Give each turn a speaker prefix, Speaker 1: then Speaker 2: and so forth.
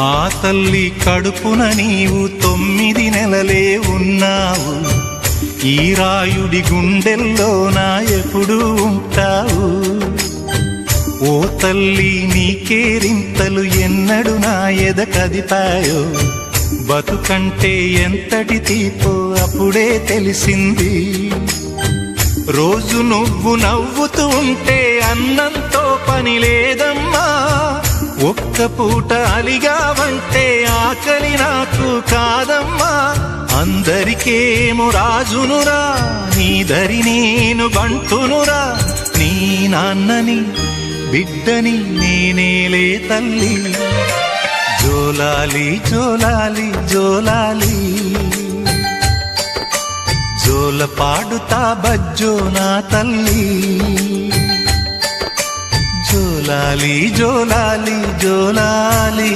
Speaker 1: ఆ తల్లి కడుపున నీవు 9 నెలలే ఉన్నావు. ఈ రాయుడి గుండెల్లోనా ఎప్పుడు ఉంటావు. ఓ తల్లి నీ కేరింతలు ఎన్నడు నా ఎద కదిపాయో. బతుకంటే ఎంతటి తీపో అప్పుడే తెలిసింది. రోజు నువ్వు నవ్వుతూ ఉంటే అన్నంతో పని లేదమ్మా. ఒక్క పూట అలిగావంటే ఆకలి నాకు కాదమ్మా. అందరికేమో రాజునురా, నీ దరి నేను బంటునురా. నీ నాన్నని బిడ్డని నేనేలే తల్లి. జోలాలి జోలాలి జోలాలి, జోల పాడుతా బజ్జో నా తల్లి. జోలాలి జోలాలి జోలాలి.